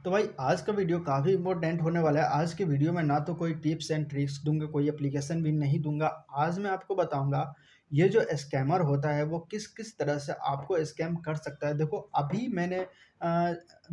तो भाई आज का वीडियो काफ़ी इम्पोर्टेंट होने वाला है। आज के वीडियो में ना तो कोई टिप्स एंड ट्रिक्स दूँगा, कोई एप्लीकेशन भी नहीं दूँगा। आज मैं आपको बताऊँगा ये जो स्कैमर होता है वो किस-किस तरह से आपको स्कैम कर सकता है। देखो अभी मैंने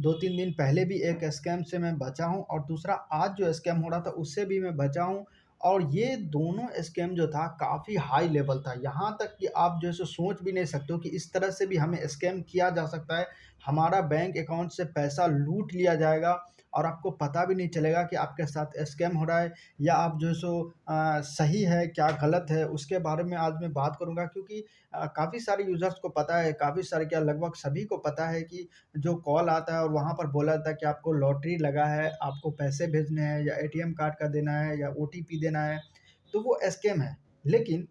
2-3 दिन पहले भी एक स्कैम से मैं बचा हूँ और दूसरा आज जो स्कैम हो रहा था उससे भी मैं बचा हूँ। और ये दोनों स्कैम जो था काफ़ी हाई लेवल था। यहाँ तक कि आप जो है सो सोच भी नहीं सकते हो कि इस तरह से भी हमें स्कैम किया जा सकता है। हमारा बैंक अकाउंट से पैसा लूट लिया जाएगा और आपको पता भी नहीं चलेगा कि आपके साथ स्कैम हो रहा है या आप जो है सो सही है क्या गलत है उसके बारे में आज मैं बात करूँगा। क्योंकि काफ़ी सारे यूज़र्स को पता है, काफ़ी सारे क्या लगभग सभी को पता है कि जो कॉल आता है और वहाँ पर बोला जाता है कि आपको लॉटरी लगा है, आपको पैसे भेजने हैं या एटीएम कार्ड का देना है या ओटीपी देना है, तो वो स्कैम है। लेकिन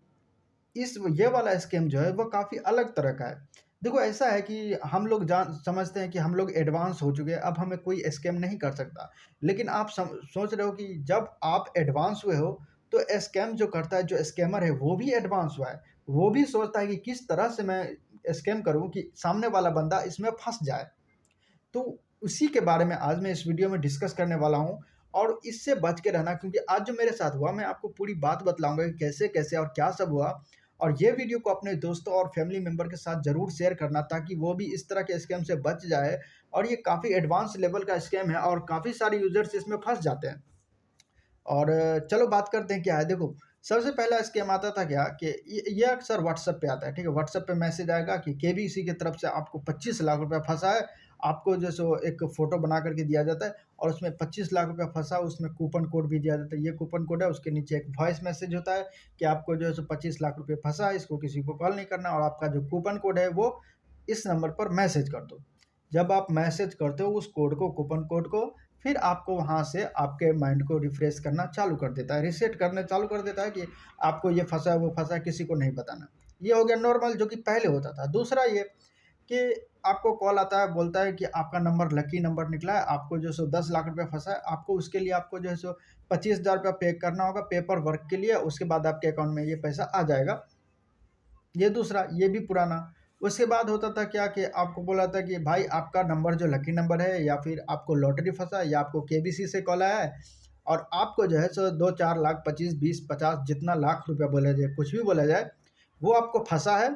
इस ये वाला स्कीम जो है वो काफ़ी अलग तरह का है। देखो ऐसा है कि हम लोग जान समझते हैं कि हम लोग एडवांस हो चुके हैं, अब हमें कोई स्कैम नहीं कर सकता। लेकिन आप सोच रहे हो कि जब आप एडवांस हुए हो, तो स्कैम जो करता है, जो स्कैमर है वो भी एडवांस हुआ है। वो भी सोचता है कि किस तरह से मैं स्कैम करूँ कि सामने वाला बंदा इसमें फँस जाए। तो उसी के बारे में आज मैं इस वीडियो में डिस्कस करने वाला हूँ और इससे बच के रहना, क्योंकि आज जो मेरे साथ हुआ मैं आपको पूरी बात बतलाऊँगा कि कैसे-कैसे और क्या सब हुआ। और ये वीडियो को अपने दोस्तों और फैमिली मेंबर के साथ ज़रूर शेयर करना ताकि वो भी इस तरह के स्कैम से बच जाए। और ये काफ़ी एडवांस लेवल का स्कैम है और काफ़ी सारे यूज़र्स इसमें फँस जाते हैं। और चलो बात करते हैं क्या है। देखो, सबसे पहला स्कीम आता था क्या कि ये अक्सर व्हाट्सएप पे आता है, ठीक है? व्हाट्सएप पे मैसेज आएगा कि केबीसी की तरफ से आपको 25 लाख रुपया फँसा है। आपको जो सो एक फ़ोटो बना कर के दिया जाता है और उसमें 25 लाख रुपया फँसा, उसमें कूपन कोड भी दिया जाता है। ये कूपन कोड है, उसके नीचे एक वॉइस मैसेज होता है कि आपको जो है सो 25 लाख रुपए फँसा है, इसको किसी को कॉल नहीं करना और आपका जो कूपन कोड है वो इस नंबर पर मैसेज कर दो। जब आप मैसेज करते हो उस कोड को, कूपन कोड को, फिर आपको वहाँ से आपके माइंड को रिफ्रेश करना चालू कर देता है, रीसेट करना चालू कर देता है कि आपको ये फँसा है, वो फँसा है, किसी को नहीं बताना। ये हो गया नॉर्मल जो कि पहले होता था। दूसरा ये कि आपको कॉल आता है, बोलता है कि आपका नंबर लकी नंबर निकला है, आपको जो है सो 10 लाख रुपया फँसा है, आपको उसके लिए आपको जो है सो 25,000 रुपया पे करना होगा पेपर वर्क के लिए, उसके बाद आपके अकाउंट में ये पैसा आ जाएगा। ये दूसरा, ये भी पुराना। उसके बाद होता था क्या कि आपको बोला था कि भाई आपका नंबर जो लकी नंबर है या फिर आपको लॉटरी फँसा है या आपको केबीसी से कॉल आया है और आपको जो है सो 2, 4 लाख, 25, 20, 50 जितना लाख रुपया बोला जाए, कुछ भी बोला जाए, वो आपको फँसा है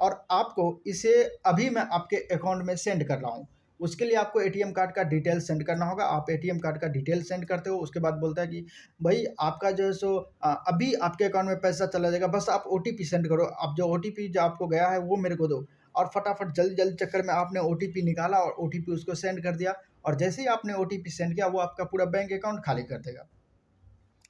और आपको इसे अभी मैं आपके अकाउंट में सेंड कर रहा हूँ। उसके लिए आपको एटीएम कार्ड का डिटेल सेंड करना होगा। आप एटीएम कार्ड का डिटेल सेंड करते हो, उसके बाद बोलता है कि भई आपका जो है सो अभी आपके अकाउंट में पैसा चला जाएगा, बस आप ओटीपी सेंड करो। अब जो ओटीपी जो आपको गया है वो मेरे को दो। और फटाफट जल्दी-जल्दी चक्कर में आपने ओटीपी निकाला और ओटीपी उसको सेंड कर दिया और जैसे ही आपने ओटीपी सेंड किया वो आपका पूरा बैंक अकाउंट खाली कर देगा।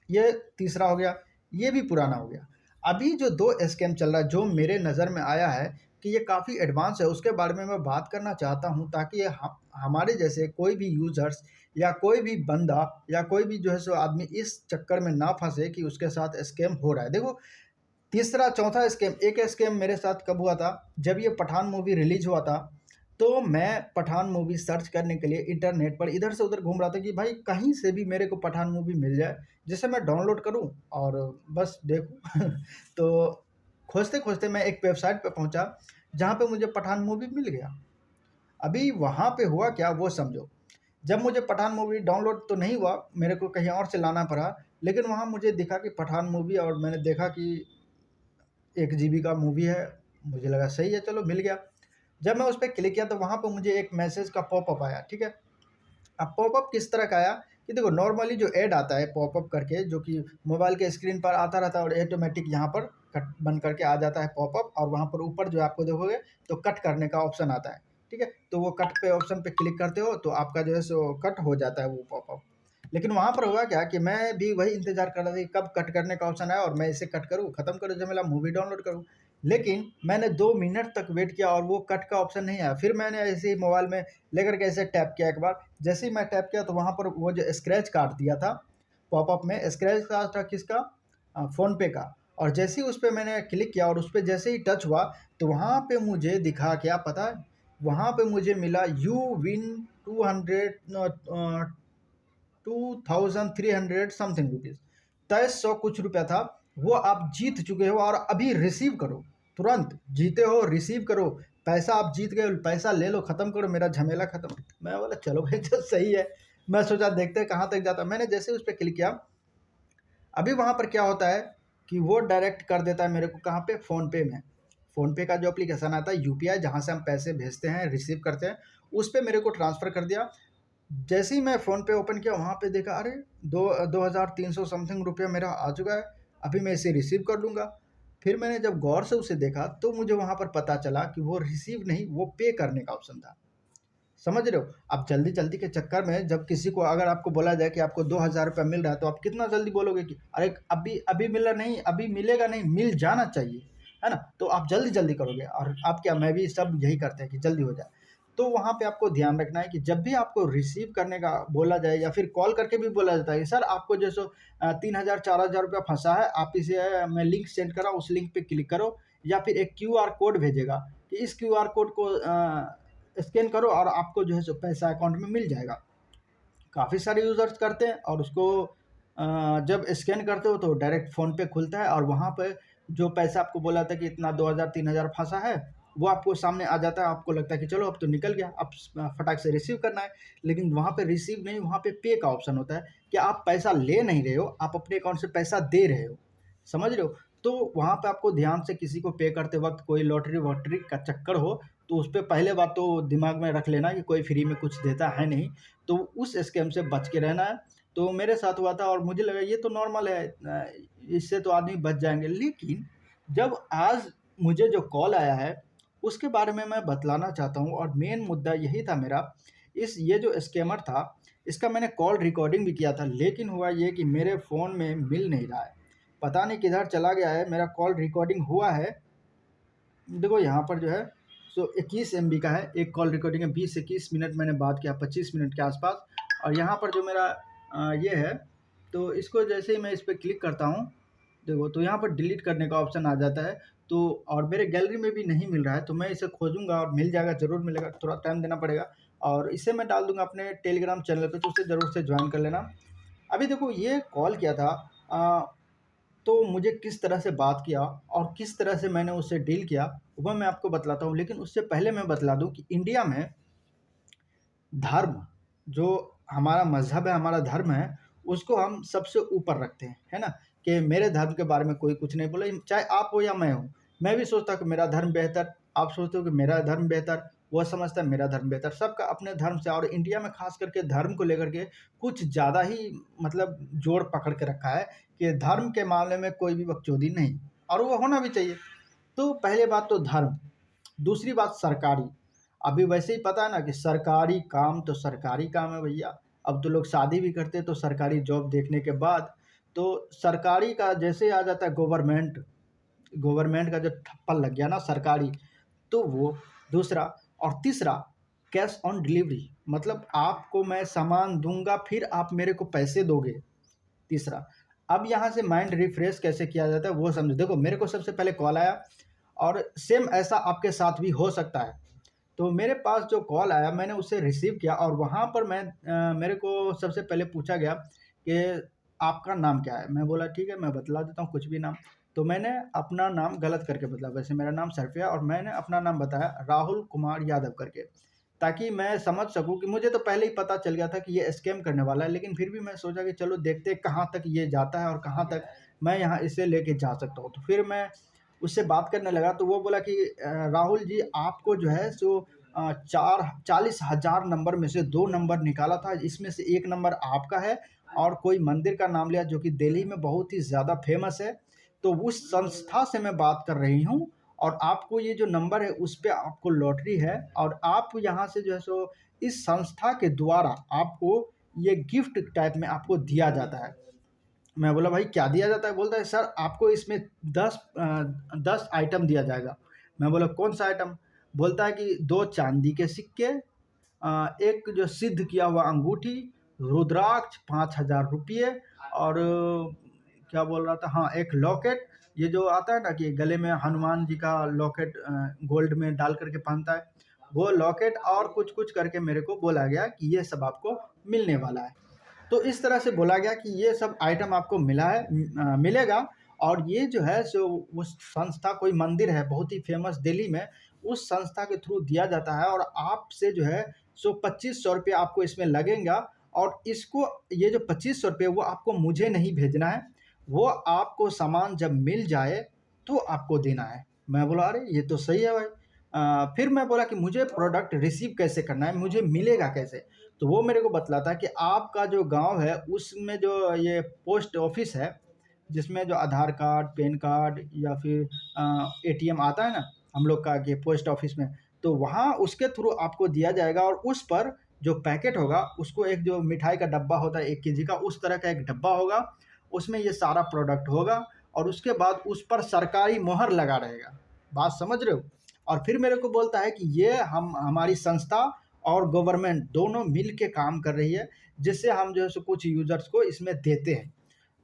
ये तीसरा हो गया, ये भी पुराना हो गया। अभी जो 2 स्कैम चल रहा है, जो मेरे नज़र में आया है कि ये काफ़ी एडवांस है, उसके बारे में मैं बात करना चाहता हूँ ताकि ये हमारे जैसे कोई भी यूज़र्स या कोई भी बंदा या कोई भी जो है सो आदमी इस चक्कर में ना फँसे कि उसके साथ स्कैम हो रहा है। देखो, तीसरा, चौथा स्कैम, एक स्कैम मेरे साथ कब हुआ था, जब ये पठान मूवी रिलीज़ हुआ था, तो मैं पठान मूवी सर्च करने के लिए इंटरनेट पर इधर से उधर घूम रहा था कि भाई कहीं से भी मेरे को पठान मूवी मिल जाए, जिसे मैं डाउनलोड करूँ और बस देखूँ। तो खोजते-खोजते मैं एक वेबसाइट पे पहुँचा, जहाँ पे मुझे पठान मूवी मिल गया। अभी वहाँ पे हुआ क्या वो समझो। जब मुझे पठान मूवी डाउनलोड तो नहीं हुआ, मेरे को कहीं और से लाना पड़ा, लेकिन वहाँ मुझे दिखा कि पठान मूवी और मैंने देखा कि 1 जीबी का मूवी है, मुझे लगा सही है, चलो मिल गया। जब मैं उस पे क्लिक किया तो वहाँ पे मुझे एक मैसेज का पॉपअप आया, ठीक है? अब पॉपअप किस तरह का आया कि देखो नॉर्मली जो ऐड आता है पॉपअप करके, जो कि मोबाइल के स्क्रीन पर आता रहता है और ऑटोमेटिक यहाँ पर कट बन करके आ जाता है पॉपअप और वहाँ पर ऊपर जो आपको देखोगे तो कट करने का ऑप्शन आता है, ठीक है? तो वो कट पे ऑप्शन पे क्लिक करते हो तो आपका जो है सो कट हो जाता है वो पॉपअप। लेकिन वहाँ पर हुआ क्या कि मैं भी वही इंतज़ार कर रहा था कि कब कट करने का ऑप्शन आए और मैं इसे कट करूँ, ख़त्म करूँ झमेला, मूवी डाउनलोड करूँ। लेकिन मैंने 2 मिनट तक वेट किया और वो कट का ऑप्शन नहीं आया। फिर मैंने ऐसे ही मोबाइल में लेकर के ऐसे टैप किया एक बार, जैसे ही मैं टैप किया तो वहाँ पर वो जो स्क्रैच कार्ड दिया था, पॉपअप में स्क्रैच कार्ड था किसका? फ़ोनपे का। और जैसे ही उस पे मैंने क्लिक किया और उस पे जैसे ही टच हुआ, तो वहाँ पे मुझे दिखा क्या पता है? वहाँ पे मुझे मिला यू विन 2300 समथिंग रुपीज़, 2300 कुछ रुपया था, वो आप जीत चुके हो और अभी रिसीव करो, तुरंत जीते हो, रिसीव करो। पैसा आप जीत गए, पैसा ले लो, ख़त्म करो, मेरा झमेला ख़त्म। मैं बोला चलो भाई तो सही है। मैं सोचा देखते हैं कहाँ तक जाता है। मैंने जैसे ही उस पे क्लिक किया, अभी वहाँ पर क्या होता है कि वो डायरेक्ट कर देता है मेरे को कहाँ पे, फ़ोनपे में। फ़ोनपे का जो एप्लीकेशन आता है यूपीआई, जहाँ से हम पैसे भेजते हैं, रिसीव करते हैं, उस पे मेरे को ट्रांसफ़र कर दिया। जैसे ही मैं फ़ोनपे ओपन किया, वहाँ पे देखा, अरे 2300 समथिंग रुपया मेरा आ चुका है, अभी मैं इसे रिसीव कर लूँगा। फिर मैंने जब गौर से उसे देखा तो मुझे वहाँ पर पता चला कि वो रिसीव नहीं, वो पे करने का ऑप्शन था। समझ रहे हो? अब जल्दी-जल्दी के चक्कर में जब किसी को, अगर आपको बोला जाए कि आपको 2000 रुपया मिल रहा है, तो आप कितना जल्दी बोलोगे कि अरे अभी अभी मिला नहीं, अभी मिलेगा नहीं, मिल जाना चाहिए, है ना? तो आप जल्दी-जल्दी करोगे, और आप क्या, मैं भी, सब यही करते हैं कि जल्दी हो जाए। तो वहाँ पे आपको ध्यान रखना है कि जब भी आपको रिसीव करने का बोला जाए, या फिर कॉल करके भी बोला जाता है कि सर आपको जो सो 3000 4000 रुपया फँसा है, आप इसे मैं लिंक सेंड कर रहा हूँ, उस लिंक पे क्लिक करो, या फिर एक क्यूआर कोड भेजेगा कि इस क्यूआर कोड को स्कैन करो और आपको जो है सो पैसा अकाउंट में मिल जाएगा। काफ़ी सारे यूज़र्स करते हैं, और उसको जब स्कैन करते हो तो डायरेक्ट फ़ोन पे खुलता है, और वहाँ पे जो पैसा आपको बोला था कि इतना 2000 3000 फँसा है, वो आपको सामने आ जाता है। आपको लगता है कि चलो अब तो निकल गया, अब फटाक से रिसीव करना है। लेकिन वहाँ पे रिसीव नहीं, वहाँ पे पे का ऑप्शन होता है कि आप पैसा ले नहीं रहे हो, आप अपने अकाउंट से पैसा दे रहे हो। समझ रहे हो? तो वहाँ पे आपको ध्यान से, किसी को पे करते वक़्त कोई लॉटरी-वॉटरी का चक्कर हो, तो उस पे पहले बात तो दिमाग में रख लेना कि कोई फ्री में कुछ देता है नहीं, तो उस स्कैम से बच के रहना है। तो मेरे साथ हुआ था, और मुझे लगा ये तो नॉर्मल है, इससे तो आदमी बच जाएँगे। लेकिन जब आज मुझे जो कॉल आया है, उसके बारे में मैं बतलाना चाहता हूँ, और मेन मुद्दा यही था मेरा। ये जो स्कैमर था, इसका मैंने कॉल रिकॉर्डिंग भी किया था, लेकिन हुआ ये कि मेरे फ़ोन में मिल नहीं रहा है। पता नहीं किधर चला गया है, मेरा कॉल रिकॉर्डिंग हुआ है। देखो यहाँ पर जो है सो 21 एमबी का है, एक कॉल रिकॉर्डिंग है, 20-21 मिनट मैंने बात किया, 25 मिनट के आसपास। और यहाँ पर जो मेरा ये है, तो इसको जैसे ही मैं इस पे क्लिक करता हूँ, देखो तो यहाँ पर डिलीट करने का ऑप्शन आ जाता है। तो और मेरे गैलरी में भी नहीं मिल रहा है, तो मैं इसे खोजूँगा और मिल जाएगा, ज़रूर मिलेगा, थोड़ा टाइम देना पड़ेगा। और इसे मैं डाल दूँगा अपने टेलीग्राम चैनल पे, तो उसे ज़रूर से जॉइन कर लेना। अभी देखो ये कॉल किया था, तो मुझे किस तरह से बात किया और किस तरह से मैंने उससे डील किया, वह मैं आपको बतलाता हूँ। लेकिन उससे पहले मैं बतला दूँ कि इंडिया में धर्म, जो हमारा मज़हब है, हमारा धर्म है, उसको हम सबसे ऊपर रखते हैं, है ना? कि मेरे धर्म के बारे में कोई कुछ नहीं बोले, चाहे आप हो या मैं हूँ। मैं भी सोचता हूँ कि मेरा धर्म बेहतर, आप सोचते हो कि मेरा धर्म बेहतर, वो समझता है मेरा धर्म बेहतर। सबका अपने धर्म से, और इंडिया में ख़ास करके धर्म को लेकर के कुछ ज़्यादा ही मतलब जोर पकड़ के रखा है कि धर्म के मामले में कोई भी बकचोदी नहीं, और वो होना भी चाहिए। तो पहले बात तो धर्म, दूसरी बात सरकारी। अभी वैसे ही पता है ना कि सरकारी काम तो सरकारी काम है भैया। अब तो लोग शादी भी करते हैं तो सरकारी जॉब देखने के बाद, तो सरकारी का जैसे आ जाता है गवर्नमेंट, गवर्नमेंट का जो ठप्पा लग गया ना सरकारी, तो वो दूसरा। और तीसरा, कैश ऑन डिलीवरी, मतलब आपको मैं सामान दूँगा, फिर आप मेरे को पैसे दोगे, तीसरा। अब यहाँ से माइंड रिफ्रेश कैसे किया जाता है वो समझो। देखो मेरे को सबसे पहले कॉल आया, और सेम ऐसा आपके साथ भी हो सकता है। तो मेरे पास जो कॉल आया, मैंने उसे रिसीव किया, और वहाँ पर मेरे को सबसे पहले पूछा गया कि आपका नाम क्या है? मैं बोला ठीक है, मैं बतला देता हूँ कुछ भी नाम। तो मैंने अपना नाम गलत करके बतला, वैसे मेरा नाम सर्फिया, और मैंने अपना नाम बताया राहुल कुमार यादव करके, ताकि मैं समझ सकूँ कि मुझे तो पहले ही पता चल गया था कि ये स्कैम करने वाला है, लेकिन फिर भी मैं सोचा कि चलो देखते हैं कहाँ तक ये जाता है और कहाँ तक मैं यहाँ इसे लेके जा सकता हूँ। तो फिर मैं उससे बात करने लगा, तो वो बोला कि राहुल जी, आपको जो है सो 40,000 नंबर में से 2 नंबर निकाला था, इसमें से 1 नंबर आपका है, और कोई मंदिर का नाम लिया जो कि दिल्ली में बहुत ही ज़्यादा फ़ेमस है। तो उस संस्था से मैं बात कर रही हूँ, और आपको ये जो नंबर है उस पे आपको लॉटरी है, और आप यहाँ से जो है सो इस संस्था के द्वारा आपको ये गिफ्ट टाइप में आपको दिया जाता है। मैं बोला भाई क्या दिया जाता है? बोलता है सर आपको इसमें 10 आइटम दिया जाएगा। मैं बोला कौन-सा आइटम? बोलता है कि 2 चांदी के सिक्के, एक जो सिद्ध किया हुआ अंगूठी, रुद्राक्ष 5,000 रुपये, और क्या बोल रहा था, हाँ, एक लॉकेट, ये जो आता है ना कि गले में हनुमान जी का लॉकेट गोल्ड में डाल कर के पहनता है, वो लॉकेट, और कुछ-कुछ करके मेरे को बोला गया कि ये सब आपको मिलने वाला है। तो इस तरह से बोला गया कि ये सब आइटम आपको मिलेगा, और ये जो है सो उस संस्था, कोई मंदिर है बहुत ही फ़ेमस दिल्ली में, उस संस्था के थ्रू दिया जाता है और आपसे जो है सो 2500 रुपये आपको इसमें लगेगा। और इसको ये जो 2500 रुपये वो आपको मुझे नहीं भेजना है, वो आपको सामान जब मिल जाए तो आपको देना है। मैं बोला अरे ये तो सही है भाई। फिर मैं बोला कि मुझे प्रोडक्ट रिसीव कैसे करना है, मुझे मिलेगा कैसे? तो वो मेरे को बतलाता है कि आपका जो गाँव है उसमें जो ये पोस्ट ऑफिस है, जिसमें जो आधार कार्ड, पैन कार्ड या फिर एटीएम आता है ना हम लोग का कि पोस्ट ऑफिस में, तो वहाँ उसके थ्रू आपको दिया जाएगा और उस पर जो पैकेट होगा उसको एक जो मिठाई का डब्बा होता है 1 केजी का, उस तरह का एक डब्बा होगा, उसमें ये सारा प्रोडक्ट होगा और उसके बाद उस पर सरकारी मोहर लगा रहेगा। बात समझ रहे हो? और फिर मेरे को बोलता है कि ये हम हमारी संस्था और गवर्नमेंट दोनों मिल के काम कर रही है, जिससे हम जो है सो कुछ यूज़र्स को इसमें देते हैं।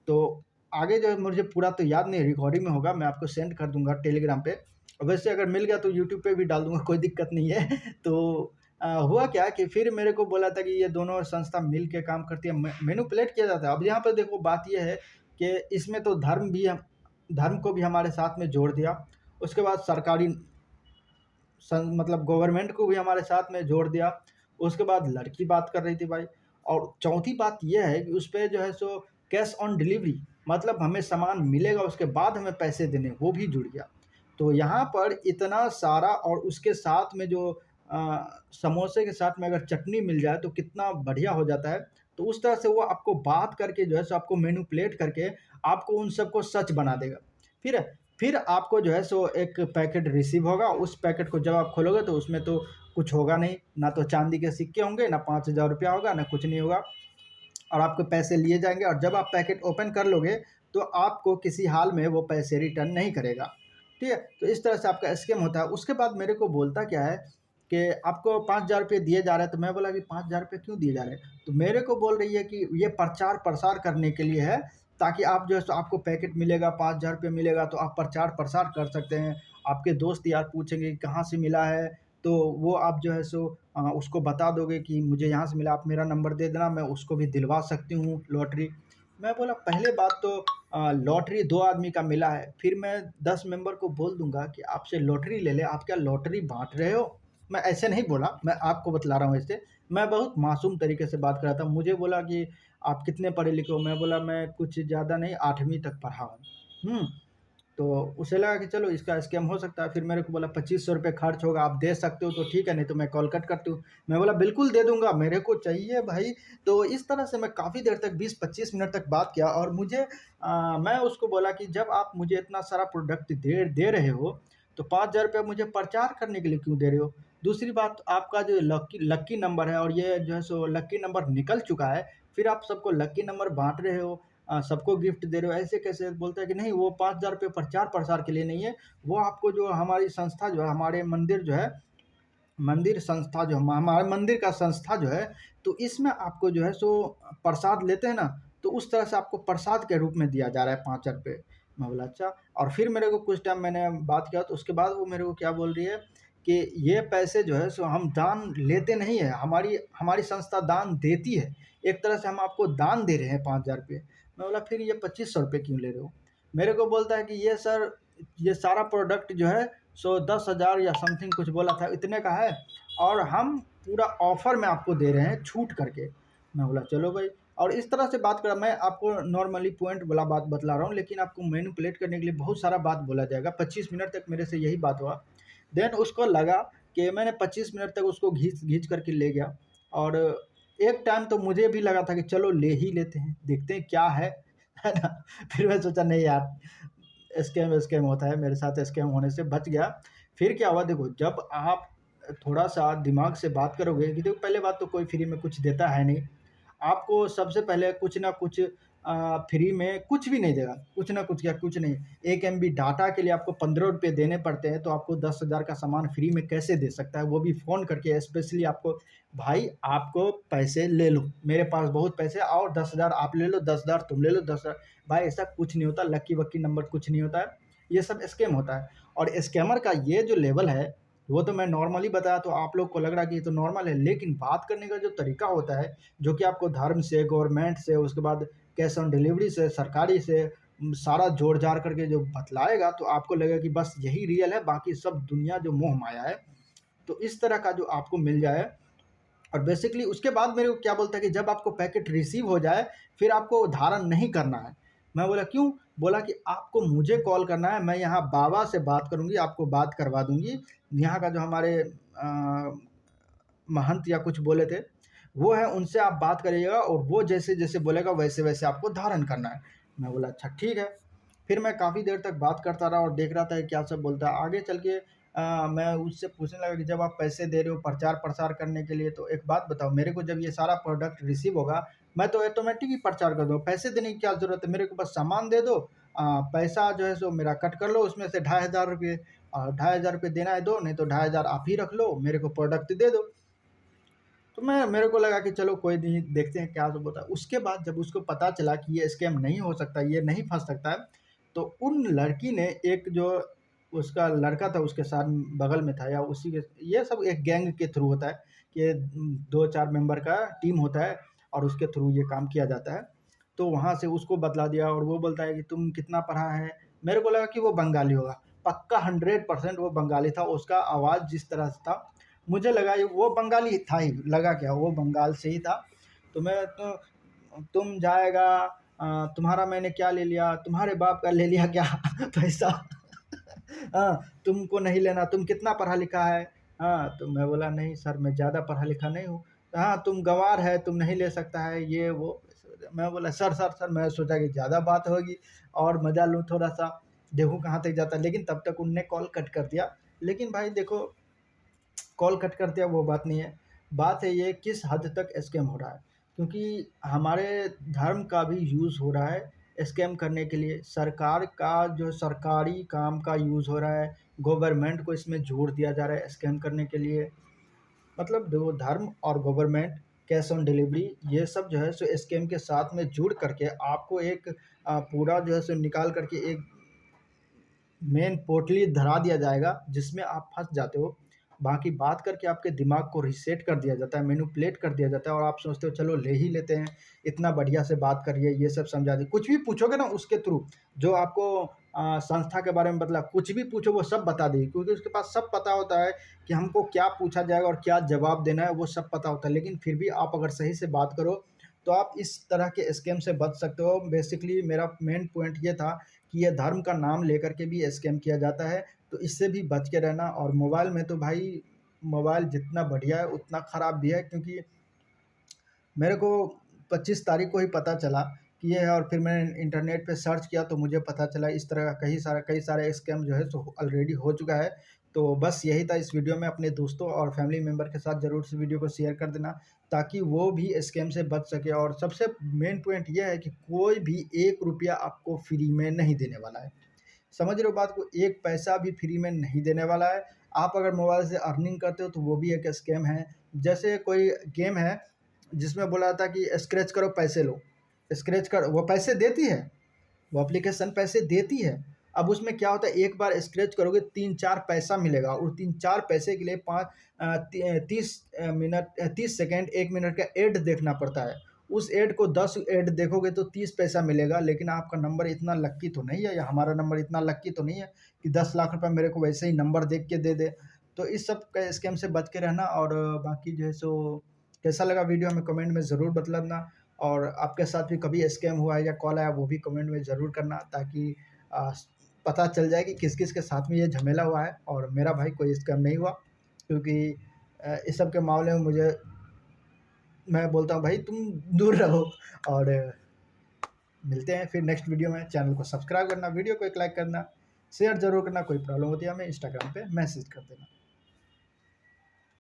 तो आगे जो है मुझे पूरा तो याद नहीं, रिकॉर्डिंग में होगा, मैं आपको सेंड कर दूँगा टेलीग्राम पे। वैसे अगर मिल गया तो यूट्यूब पे भी डाल दूँगा, कोई दिक्कत नहीं है। तो हुआ क्या कि फिर मेरे को बोला था कि ये दोनों संस्था मिल के काम करती है, मैनिपुलेट किया जाता है। अब यहाँ पे देखो बात ये है कि इसमें तो धर्म को भी हमारे साथ में जोड़ दिया। उसके बाद सरकारी मतलब गवर्नमेंट को भी हमारे साथ में जोड़ दिया। उसके बाद लड़की बात कर रही थी भाई, और चौथी बात ये है कि उस पे जो है सो कैश ऑन डिलीवरी, मतलब हमें सामान मिलेगा उसके बाद हमें पैसे देने, वो भी जुड़ गया। तो यहाँ पर इतना सारा, और उसके साथ में जो समोसे के साथ में अगर चटनी मिल जाए तो कितना बढ़िया हो जाता है। तो उस तरह से वो आपको बात करके जो है सो आपको मैनिपुलेट करके आपको उन सबको सच बना देगा। फिर फिर आपको जो है सो एक पैकेट रिसीव होगा, उस पैकेट को जब आप खोलोगे तो उसमें तो कुछ होगा नहीं, ना तो चांदी के सिक्के होंगे, ना 5000 रुपया होगा, ना कुछ नहीं होगा, और आपके पैसे लिए जाएंगे। और जब आप पैकेट ओपन कर लोगे तो आपको किसी हाल में वो पैसे रिटर्न नहीं करेगा। ठीक है, तो इस तरह से आपका स्कैम होता है। उसके बाद मेरे को बोलता क्या है कि आपको 5000 रुपये दिए जा रहे हैं। तो मैं बोला कि 5000 रुपये क्यों दिए जा रहे हैं? तो मेरे को बोल रही है कि ये प्रचार प्रसार करने के लिए है, ताकि आप जो है सो आपको पैकेट मिलेगा, 5000 रुपये मिलेगा, तो आप प्रचार प्रसार कर सकते हैं। आपके दोस्त यार पूछेंगे कि कहाँ से मिला है, तो वो आप जो है सो उसको बता दोगे कि मुझे यहाँ से मिला, आप मेरा नंबर दे देना, मैं उसको भी दिलवा सकती हूँ लॉटरी। मैं बोला पहले बात तो लॉटरी 2 आदमी का मिला है, फिर मैं 10 मेंबर को बोल दूँगा कि आपसे लॉटरी ले लें, आप क्या लॉटरी बाँट रहे हो? मैं ऐसे नहीं बोला, मैं आपको बतला रहा हूँ ऐसे। मैं बहुत मासूम तरीके से बात कर रहा था। मुझे बोला कि आप कितने पढ़े लिखे हो? मैं बोला मैं कुछ ज़्यादा नहीं, 8वीं तक पढ़ा हूँ। हुँ। तो उसे लगा कि चलो इसका स्कैम हो सकता है। फिर मेरे को बोला 2500 रुपये खर्च होगा, आप दे सकते हो तो ठीक है, नहीं तो मैं कॉल कट करती हूँ। मैं बोला बिल्कुल दे दूँगा, मेरे को चाहिए भाई। तो इस तरह से मैं काफ़ी देर तक 20-25 मिनट तक बात किया, और मैं उसको बोला कि जब आप मुझे इतना सारा प्रोडक्ट दे दे रहे हो, तो 5000 रुपये मुझे प्रचार करने के लिए क्यों दे रहे हो? दूसरी बात, आपका जो लकी लकी नंबर है और ये जो है सो लकी नंबर निकल चुका है, फिर आप सबको लकी नंबर बाँट रहे हो, सबको गिफ्ट दे रहे हो, ऐसे कैसे? बोलता है कि नहीं, वो 5000 रुपये प्रचार प्रसार के लिए नहीं है, वो आपको जो हमारी संस्था जो है, हमारे मंदिर जो है, मंदिर संस्था जो हमारे मंदिर का संस्था जो है, तो इसमें आपको जो है सो प्रसाद लेते हैं ना, तो उस तरह से आपको प्रसाद के रूप में दिया जा रहा है 5000 रुपये। मैं बोला अच्छा। और फिर मेरे को कुछ टाइम मैंने बात किया, तो उसके बाद वो मेरे को क्या बोल रही है कि ये पैसे जो है सो हम दान लेते नहीं है, हमारी हमारी संस्था दान देती है, एक तरह से हम आपको दान दे रहे हैं 5000 रुपये। मैं बोला फिर ये 2500 रुपये क्यों ले रहे हो? मेरे को बोलता है कि ये सर, ये सारा प्रोडक्ट जो है सो 10,000 या समथिंग कुछ बोला था, इतने का है, और हम पूरा ऑफर में आपको दे रहे हैं छूट करके। मैं बोला चलो भाई। और इस तरह से बात करा, मैं आपको नॉर्मली पॉइंट वाला बात बतला रहा हूँ, लेकिन आपको मैनिपुलेट करने के लिए बहुत सारा बात बोला जाएगा। 25 मिनट तक मेरे से यही बात हुआ। देन उसको लगा कि मैंने 25 मिनट तक उसको घींच घींच करके ले गया, और एक टाइम तो मुझे भी लगा था कि चलो ले ही लेते हैं, देखते हैं क्या है ना? फिर मैं सोचा नहीं यार, स्कैम होता है, मेरे साथ स्कैम होने से बच गया। फिर क्या हुआ देखो, जब आप थोड़ा-सा दिमाग से बात करोगे कि देखो, पहले बात तो कोई फ्री में कुछ देता है नहीं। आपको सबसे पहले कुछ ना कुछ फ्री में कुछ भी नहीं देगा, कुछ ना कुछ, क्या कुछ नहीं। 1 एमबी डाटा के लिए आपको 15 रुपए देने पड़ते हैं, तो आपको 10,000 का सामान फ्री में कैसे दे सकता है? वो भी फ़ोन करके स्पेशली आपको, भाई आपको पैसे ले लो, मेरे पास बहुत पैसे हैं, और 10,000 आप ले लो, 10,000 तुम ले लो, 10,000। भाई ऐसा कुछ नहीं होता, लकी-वक्की नंबर कुछ नहीं होता है, ये सब स्कैम होता है। और स्कैमर का ये जो लेवल है, वो तो मैं नॉर्मली बताया, तो आप लोग को लग रहा है कि ये तो नॉर्मल है, लेकिन बात करने का जो तरीका होता है, जो कि आपको धर्म से, गवर्नमेंट से, उसके बाद कैश ऑन डिलीवरी से, सरकारी से, सारा जोड़-जाड़ करके जो बतलाएगा तो आपको लगेगा कि बस यही रियल है, बाकी सब दुनिया जो मोह माया है। तो इस तरह का जो आपको मिल जाए और बेसिकली उसके बाद मेरे को क्या बोलता है कि जब आपको पैकेट रिसीव हो जाए, फिर आपको धारण नहीं करना है। मैं बोला क्यों? बोला कि आपको मुझे कॉल करना है, मैं यहाँ बाबा से बात करूँगी, आपको बात करवा दूँगी। यहाँ का जो हमारे महंत या कुछ बोले थे, वो है उनसे आप बात करिएगा और वो जैसे-जैसे बोलेगा वैसे-वैसे आपको धारण करना है। मैं बोला अच्छा ठीक है। फिर मैं काफ़ी देर तक बात करता रहा और देख रहा था कि क्या सब बोलता है। आगे चल के मैं उससे पूछने लगा कि जब आप पैसे दे रहे हो प्रचार-प्रसार करने के लिए तो एक बात बताओ, मेरे को जब ये सारा प्रोडक्ट रिसीव होगा, मैं तो ऑटोमेटिक ही प्रचार कर दूँगा। पैसे देने की क्या ज़रूरत है? मेरे को बस सामान दे दो, पैसा जो है सो मेरा कट कर लो उसमें से ₹2500 ₹2500 देना है दो, नहीं तो 2500 आप ही रख लो, मेरे को प्रोडक्ट दे दो। तो मेरे को लगा कि चलो कोई नहीं, देखते हैं क्या सब होता है। उसके बाद जब उसको पता चला कि ये स्कैम नहीं हो सकता, ये नहीं फँस सकता है, तो उन लड़की ने एक जो उसका लड़का था उसके साथ बगल में था या उसी के, ये सब एक गैंग के थ्रू होता है कि 2-4 मेंबर का टीम होता है और उसके थ्रू ये काम किया जाता है। तो वहाँ से उसको बतला दिया और वो बोलता है कि तुम कितना पढ़ा है? मेरे को लगा कि वो बंगाली होगा। पक्का 100% वो बंगाली था, उसका आवाज़ जिस तरह से था मुझे लगा ये वो बंगाली था ही, लगा क्या वो बंगाल से ही था। तो मैं तो तुम जाएगा, तुम्हारा मैंने क्या ले लिया, तुम्हारे बाप का ले लिया क्या पैसा तुमको नहीं लेना, तुम कितना पढ़ा लिखा है? तो मैं बोला नहीं सर मैं ज़्यादा पढ़ा लिखा नहीं हूँ। हाँ तुम गँवार है, तुम नहीं ले सकता है ये वो। मैं बोला सर मैं सोचा कि ज़्यादा बात होगी और मज़ा लूँ थोड़ा-सा, देखूँ कहाँ तक जाता है, लेकिन तब तक उनने कॉल कट कर दिया। लेकिन भाई देखो, कॉल कट कर दिया वो बात नहीं है। बात है ये किस हद तक स्कैम हो रहा है। क्योंकि हमारे धर्म का भी यूज़ हो रहा है स्कैम करने के लिए। सरकार का जो सरकारी काम का यूज़ हो रहा है, गवर्नमेंट को इसमें जोड़ दिया जा रहा है स्कैम करने के लिए। मतलब देखो धर्म और गवर्नमेंट, कैश ऑन डिलीवरी ये सब जो है सो स्कैम के साथ में जुड़ करके आपको एक पूरा जो है सो निकाल करके एक मेन पोटली धरा दिया जाएगा जिसमें आप फँस जाते हो। बाकी बात करके आपके दिमाग को रीसेट कर दिया जाता है, मैनिपुलेट कर दिया जाता है और आप सोचते हो चलो ले ही लेते हैं, इतना बढ़िया से बात करिए, ये सब समझा दी। कुछ भी पूछोगे ना उसके थ्रू, जो आपको संस्था के बारे में बतला, कुछ भी पूछो वो सब बता देगी क्योंकि उसके पास सब पता होता है कि हमको क्या पूछा जाएगा और क्या जवाब देना है, वो सब पता होता है। लेकिन फिर भी आप अगर सही से बात करो, तो आप इस तरह के स्कैम से बच सकते हो। बेसिकली मेरा मेन पॉइंट ये था कि ये धर्म का नाम लेकर के भी स्कैम किया जाता है, तो इससे भी बच के रहना। और मोबाइल में तो भाई मोबाइल जितना बढ़िया है उतना ख़राब भी है, क्योंकि मेरे को 25 तारीख को ही पता चला कि ये है और फिर मैंने इंटरनेट पे सर्च किया तो मुझे पता चला इस तरह का कई सारे स्कैम जो है सो ऑलरेडी हो चुका है। तो बस यही था इस वीडियो में, अपने दोस्तों और फैमिली मेंबर के साथ ज़रूर से वीडियो को शेयर कर देना ताकि वो भी स्कैम से बच सके। और सबसे मेन पॉइंट ये है कि कोई भी 1 रुपया आपको फ्री में नहीं देने वाला है। समझ रहे हो बात को? 1 पैसा भी फ्री में नहीं देने वाला है। आप अगर मोबाइल से अर्निंग करते हो तो वो भी एक स्कैम है। जैसे कोई गेम है जिसमें बोला था कि स्क्रैच करो पैसे लो, स्क्रैच करो, वो पैसे देती है, वो एप्लीकेशन पैसे देती है। अब उसमें क्या होता है, एक बार स्क्रैच करोगे 3-4 पैसा मिलेगा और 3-4 पैसे के लिए 30 सेकंड 1 मिनट का ऐड देखना पड़ता है। उस ऐड को 10 ऐड देखोगे तो 30 पैसा मिलेगा, लेकिन आपका नंबर इतना लक्की तो नहीं है या हमारा नंबर इतना लक्की तो नहीं है कि 10 लाख रुपए मेरे को वैसे ही नंबर देख के दे दे। तो इस सब का स्कैम से बच के रहना। और बाकी जो है सो कैसा लगा वीडियो हमें कमेंट में ज़रूर बतलाना। और आपके साथ भी कभी स्कैम हुआ है या कॉल आया वो भी कमेंट में ज़रूर करना ताकि अ, पता चल जाए कि किस-किस के साथ में ये झमेला हुआ है। और मेरा भाई कोई स्कैम नहीं हुआ, क्योंकि इस सब के मामले में मुझे, मैं बोलता हूँ भाई तुम दूर रहो। और मिलते हैं फिर नेक्स्ट वीडियो में। चैनल को सब्सक्राइब करना, वीडियो को एक लाइक करना, शेयर ज़रूर करना। कोई प्रॉब्लम होती है हमें इंस्टाग्राम पे मैसेज कर देना।